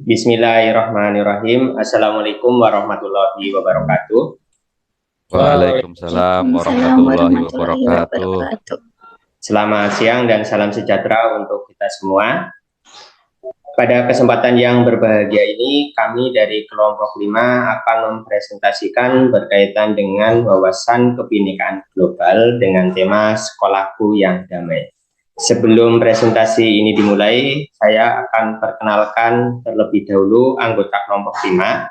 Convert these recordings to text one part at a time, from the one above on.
Bismillahirrahmanirrahim. Assalamualaikum warahmatullahi wabarakatuh. Waalaikumsalam warahmatullahi wabarakatuh. Selamat siang dan salam sejahtera untuk kita semua. Pada kesempatan yang berbahagia ini, kami dari kelompok 5 akan mempresentasikan berkaitan dengan wawasan kebinekaan global dengan tema Sekolahku yang Damai. Sebelum presentasi ini dimulai, saya akan perkenalkan terlebih dahulu anggota kelompok 5,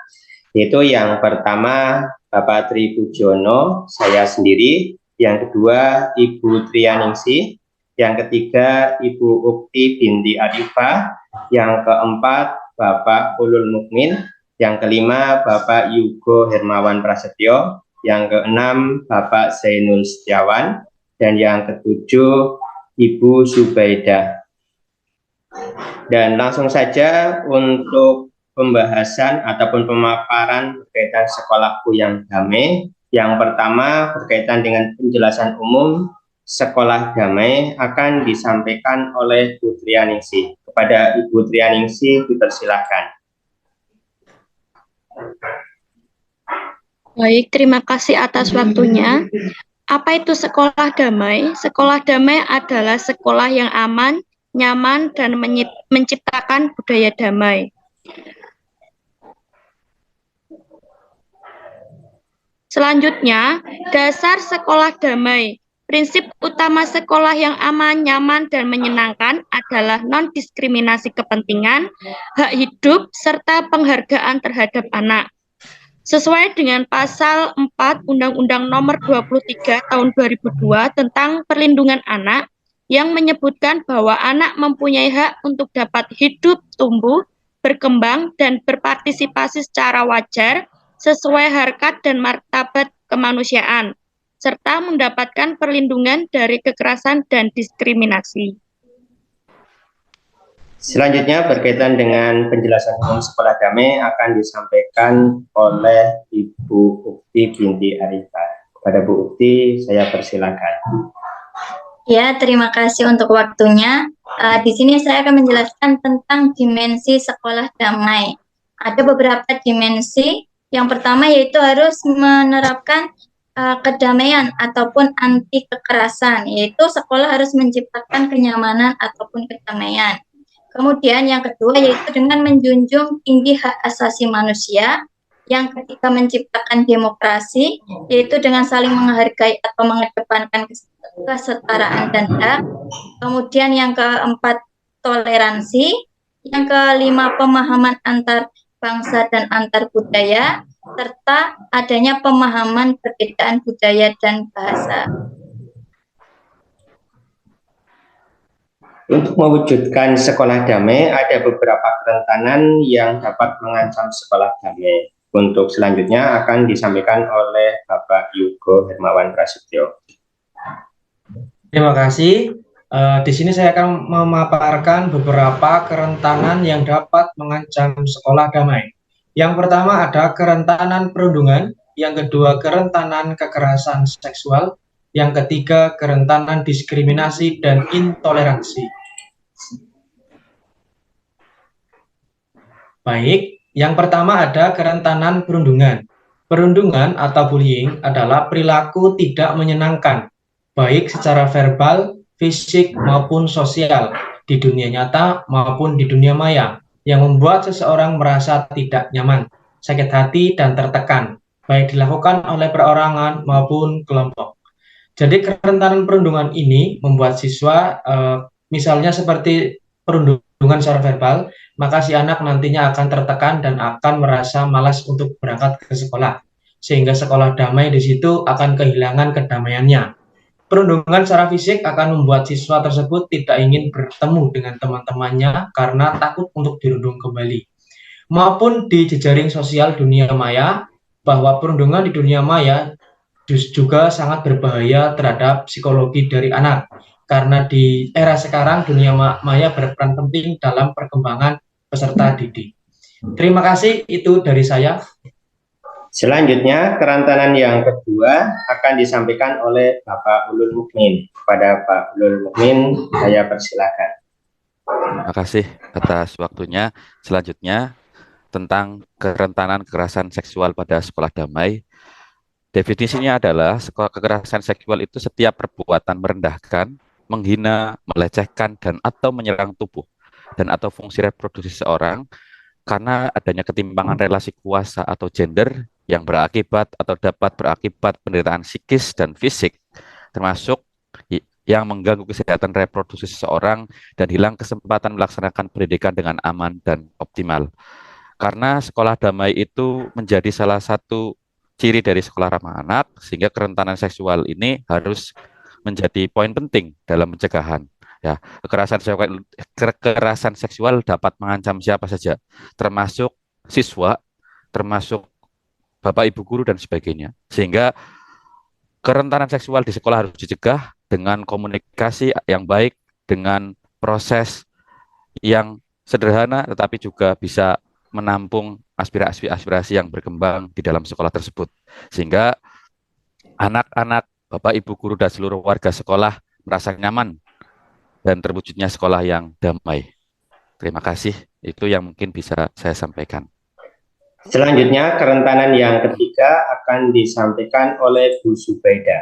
yaitu yang pertama Bapak Tri Pujono, saya sendiri, yang kedua Ibu Trianingsih, yang ketiga Ibu Ukti binti Arifah, yang keempat Bapak Ulul Mukmin, yang kelima Bapak Yugo Hermawan Prasetyo, yang keenam Bapak Zainul Setiawan, dan yang ketujuh Ibu Subaidah. Dan langsung saja untuk pembahasan ataupun pemaparan berkaitan Sekolahku yang Damai. Yang pertama berkaitan dengan penjelasan umum Sekolah Damai akan disampaikan oleh Bu Trianingsih. Kepada Ibu Trianingsih dipersilakan. Baik, terima kasih atas waktunya. Apa itu sekolah damai? Sekolah damai adalah sekolah yang aman, nyaman, dan menciptakan budaya damai. Selanjutnya, dasar sekolah damai. Prinsip utama sekolah yang aman, nyaman, dan menyenangkan adalah non-diskriminasi kepentingan, hak hidup, serta penghargaan terhadap anak. Sesuai dengan pasal 4 Undang-Undang Nomor 23 Tahun 2002 tentang Perlindungan Anak yang menyebutkan bahwa anak mempunyai hak untuk dapat hidup, tumbuh, berkembang, dan berpartisipasi secara wajar sesuai harkat dan martabat kemanusiaan, serta mendapatkan perlindungan dari kekerasan dan diskriminasi. Selanjutnya berkaitan dengan penjelasan umum Sekolah Damai akan disampaikan oleh Ibu Ukti binti Arifah. Kepada Bu Ukti, saya persilakan. Ya, terima kasih untuk waktunya. Di sini saya akan menjelaskan tentang dimensi sekolah damai. Ada beberapa dimensi. Yang pertama yaitu harus menerapkan kedamaian ataupun anti kekerasan, yaitu sekolah harus menciptakan kenyamanan ataupun kedamaian. Kemudian yang kedua yaitu dengan menjunjung tinggi hak asasi manusia. Yang ketiga menciptakan demokrasi, yaitu dengan saling menghargai atau mengedepankan kesetaraan dan hak. Kemudian yang keempat toleransi. Yang kelima pemahaman antar bangsa dan antar budaya, serta adanya pemahaman perbedaan budaya dan bahasa. Untuk mewujudkan sekolah damai, ada beberapa kerentanan yang dapat mengancam sekolah damai. Untuk selanjutnya akan disampaikan oleh Bapak Yugo Hermawan Prasetyo. Terima kasih. Di sini saya akan memaparkan beberapa kerentanan yang dapat mengancam sekolah damai. Yang pertama ada kerentanan perundungan, yang kedua kerentanan kekerasan seksual, yang ketiga kerentanan diskriminasi dan intoleransi. Baik, yang pertama ada kerentanan perundungan. Perundungan atau bullying adalah perilaku tidak menyenangkan, baik secara verbal, fisik, maupun sosial, di dunia nyata maupun di dunia maya, yang membuat seseorang merasa tidak nyaman, sakit hati, dan tertekan, baik dilakukan oleh perorangan maupun kelompok. Jadi kerentanan perundungan ini membuat siswa, misalnya seperti perundungan secara verbal, maka si anak nantinya akan tertekan dan akan merasa malas untuk berangkat ke sekolah, sehingga sekolah damai di situ akan kehilangan kedamaiannya. Perundungan secara fisik akan membuat siswa tersebut tidak ingin bertemu dengan teman-temannya karena takut untuk dirundung kembali. Maupun di jejaring sosial dunia maya, bahwa perundungan di dunia maya juga sangat berbahaya terhadap psikologi dari anak, karena di era sekarang dunia maya berperan penting dalam perkembangan peserta didik. Terima kasih, itu dari saya. Selanjutnya, kerentanan yang kedua akan disampaikan oleh Bapak Ulul Mukmin. Kepada Pak Ulul Mukmin, saya persilakan. Terima kasih atas waktunya. Selanjutnya, tentang kerentanan kekerasan seksual pada sekolah damai. Definisinya adalah kekerasan seksual itu setiap perbuatan merendahkan, menghina, melecehkan, dan atau menyerang tubuh dan atau fungsi reproduksi seseorang karena adanya ketimpangan relasi kuasa atau gender yang berakibat atau dapat berakibat penderitaan psikis dan fisik, termasuk yang mengganggu kesehatan reproduksi seseorang dan hilang kesempatan melaksanakan pendidikan dengan aman dan optimal. Karena sekolah damai itu menjadi salah satu ciri dari sekolah ramah anak, sehingga kerentanan seksual ini harus menjadi poin penting dalam pencegahan. Ya, kekerasan seksual dapat mengancam siapa saja, termasuk siswa, termasuk bapak ibu guru dan sebagainya. Sehingga kerentanan seksual di sekolah harus dicegah dengan komunikasi yang baik, dengan proses yang sederhana, tetapi juga bisa menampung aspirasi-aspirasi yang berkembang di dalam sekolah tersebut. Sehingga anak-anak, bapak ibu guru dan seluruh warga sekolah merasa nyaman dan terwujudnya sekolah yang damai. Terima kasih. Itu yang mungkin bisa saya sampaikan. Selanjutnya, kerentanan yang ketiga akan disampaikan oleh Bu Zubaida.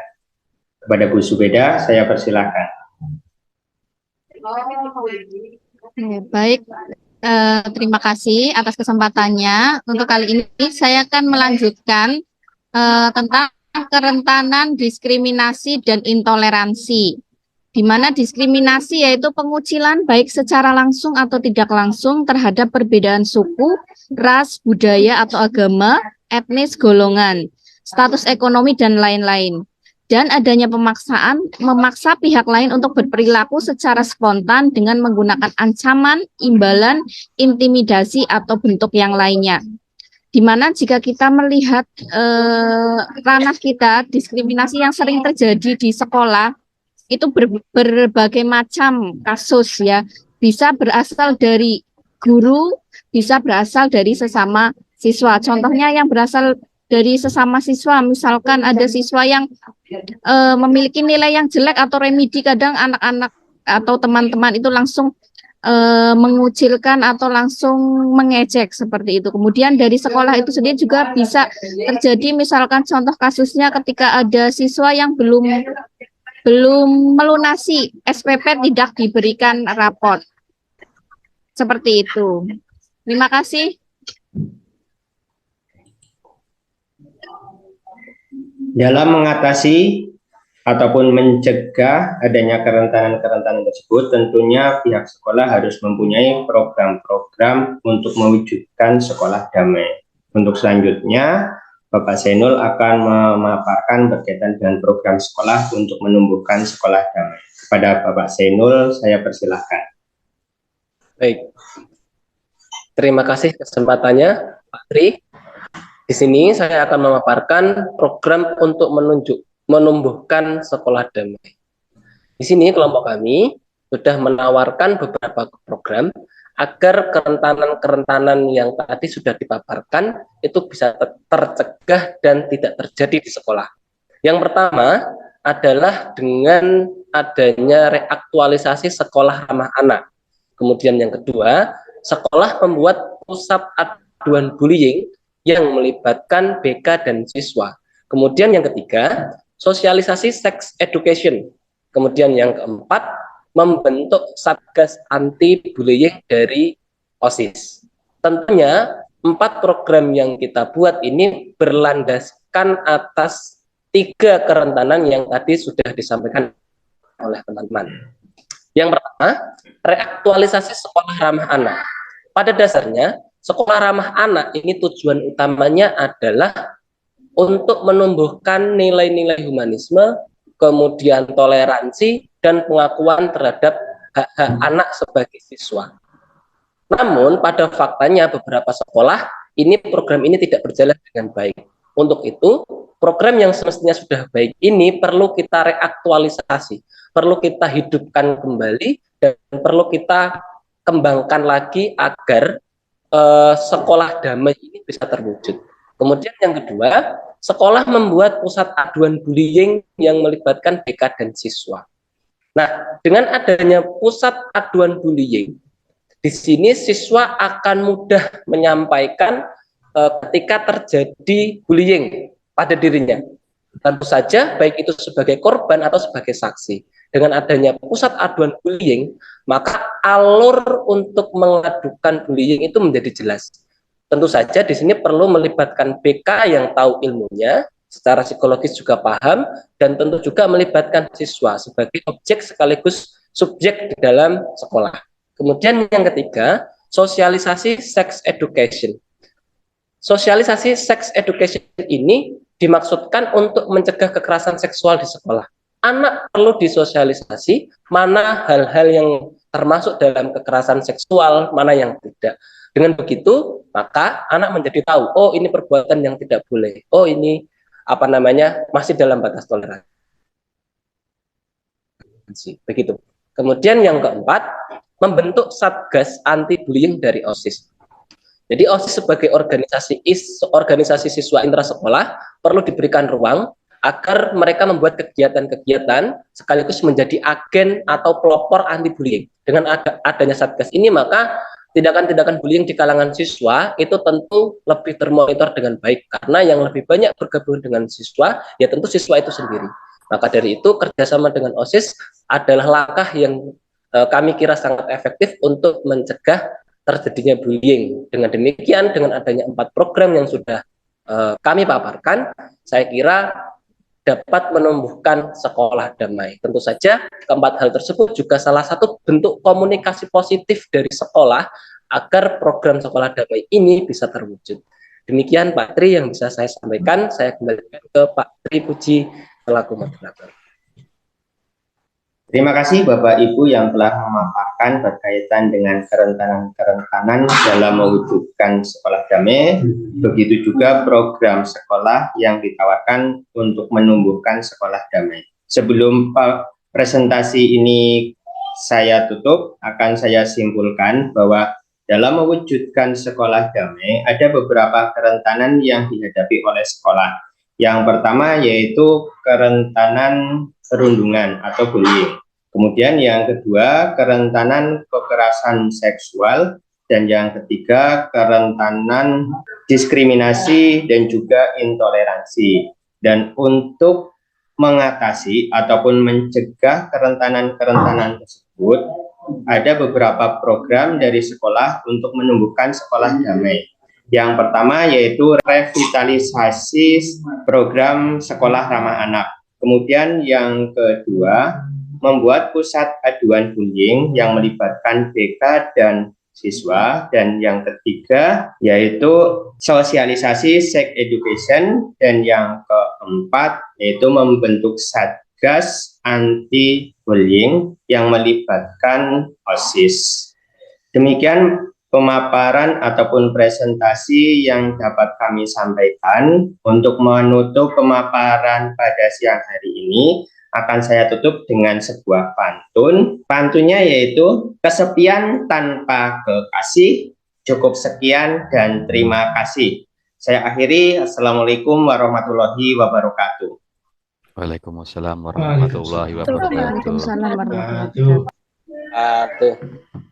Kepada Bu Zubaida, saya persilakan. Baik, terima kasih atas kesempatannya. Untuk kali ini saya akan melanjutkan tentang kerentanan diskriminasi dan intoleransi. Di mana diskriminasi yaitu pengucilan baik secara langsung atau tidak langsung terhadap perbedaan suku, ras, budaya atau agama, etnis, golongan, status ekonomi, dan lain-lain. Dan adanya pemaksaan memaksa pihak lain untuk berperilaku secara spontan dengan menggunakan ancaman, imbalan, intimidasi, atau bentuk yang lainnya. Di mana jika kita melihat ranah kita, diskriminasi yang sering terjadi di sekolah, itu berbagai macam kasus ya, bisa berasal dari guru, bisa berasal dari sesama siswa. Contohnya yang berasal dari sesama siswa, misalkan ada siswa yang memiliki nilai yang jelek atau remedi, kadang anak-anak atau teman-teman itu langsung mengucilkan atau langsung mengejek seperti itu. Kemudian dari sekolah itu sendiri juga bisa terjadi, misalkan contoh kasusnya ketika ada siswa yang belum melunasi SPP tidak diberikan raport. Seperti itu. Terima kasih. Dalam mengatasi ataupun mencegah adanya kerentanan-kerentanan tersebut, tentunya pihak sekolah harus mempunyai program-program untuk mewujudkan sekolah damai. Untuk selanjutnya, Bapak Zainul akan memaparkan berkaitan dengan program sekolah untuk menumbuhkan sekolah damai. Kepada Bapak Zainul, saya persilahkan. Baik, terima kasih kesempatannya, Pak Tri. Di sini saya akan memaparkan program untuk menumbuhkan sekolah damai. Di sini kelompok kami sudah menawarkan beberapa program agar kerentanan-kerentanan yang tadi sudah dipaparkan itu bisa tercegah dan tidak terjadi di sekolah. Yang pertama adalah dengan adanya reaktualisasi sekolah ramah anak. Kemudian yang kedua, sekolah membuat pusat aduan bullying yang melibatkan BK dan siswa. Kemudian yang ketiga, sosialisasi sex education. Kemudian yang keempat, membentuk Satgas Anti Bullying dari OSIS. Tentunya 4 program yang kita buat ini berlandaskan atas 3 kerentanan yang tadi sudah disampaikan oleh teman-teman. Yang pertama, reaktualisasi sekolah ramah anak. Pada dasarnya, sekolah ramah anak ini tujuan utamanya adalah untuk menumbuhkan nilai-nilai humanisme, kemudian toleransi, dan pengakuan terhadap hak-hak anak sebagai siswa. Namun pada faktanya beberapa sekolah program ini tidak berjalan dengan baik. Untuk itu program yang semestinya sudah baik ini perlu kita reaktualisasi, perlu kita hidupkan kembali, dan perlu kita kembangkan lagi agar sekolah damai ini bisa terwujud. Kemudian yang kedua, sekolah membuat pusat aduan bullying yang melibatkan BK dan siswa. Nah, dengan adanya pusat aduan bullying, di sini siswa akan mudah menyampaikan ketika terjadi bullying pada dirinya. Tentu saja baik itu sebagai korban atau sebagai saksi. Dengan adanya pusat aduan bullying, maka alur untuk mengadukan bullying itu menjadi jelas. Tentu saja di sini perlu melibatkan BK yang tahu ilmunya, secara psikologis juga paham, dan tentu juga melibatkan siswa sebagai objek sekaligus subjek di dalam sekolah. Kemudian yang ketiga, sosialisasi sex education. Sosialisasi sex education ini dimaksudkan untuk mencegah kekerasan seksual di sekolah. Anak perlu disosialisasi mana hal-hal yang termasuk dalam kekerasan seksual, mana yang tidak. Dengan begitu, maka anak menjadi tahu, oh ini perbuatan yang tidak boleh, oh ini masih dalam batas toleransi. Begitu. Kemudian yang keempat, membentuk Satgas anti bullying dari OSIS. Jadi OSIS sebagai organisasi siswa intrasekolah perlu diberikan ruang agar mereka membuat kegiatan-kegiatan sekaligus menjadi agen atau pelopor anti bullying. Dengan adanya Satgas ini, maka tindakan-tindakan bullying di kalangan siswa itu tentu lebih termonitor dengan baik, karena yang lebih banyak bergabung dengan siswa ya tentu siswa itu sendiri. Maka dari itu kerjasama dengan OSIS adalah langkah yang kami kira sangat efektif untuk mencegah terjadinya bullying. Dengan demikian, dengan adanya 4 program yang sudah kami paparkan, saya kira dapat menumbuhkan sekolah damai. Tentu saja keempat hal tersebut juga salah satu bentuk komunikasi positif dari sekolah agar program sekolah damai ini bisa terwujud. Demikian Pak Tri yang bisa saya sampaikan. Saya kembalikan ke Pak Tri Puji selaku moderator. Terima kasih Bapak Ibu yang telah memaparkan berkaitan dengan kerentanan-kerentanan dalam mewujudkan sekolah damai, begitu juga program sekolah yang ditawarkan untuk menumbuhkan sekolah damai. Sebelum presentasi ini saya tutup, akan saya simpulkan bahwa dalam mewujudkan sekolah damai ada beberapa kerentanan yang dihadapi oleh sekolah. Yang pertama yaitu kerentanan perundungan atau bullying. Kemudian yang kedua, kerentanan kekerasan seksual. Dan yang ketiga, kerentanan diskriminasi dan juga intoleransi. Dan untuk mengatasi ataupun mencegah kerentanan-kerentanan tersebut, ada beberapa program dari sekolah untuk menumbuhkan sekolah damai. Yang pertama yaitu revitalisasi program sekolah ramah anak. Kemudian yang kedua, membuat pusat aduan bullying yang melibatkan BK dan siswa. Dan yang ketiga yaitu sosialisasi sex education. Dan yang keempat yaitu membentuk Satgas anti bullying yang melibatkan OSIS. Demikian pemaparan ataupun presentasi yang dapat kami sampaikan. Untuk menutup pemaparan pada siang hari ini, akan saya tutup dengan sebuah pantun. Pantunnya yaitu, kesepian tanpa kekasih, cukup sekian dan terima kasih. Saya akhiri. Assalamualaikum warahmatullahi wabarakatuh. Waalaikumsalam warahmatullahi wabarakatuh. Waalaikumsalam warahmatullahi wabarakatuh.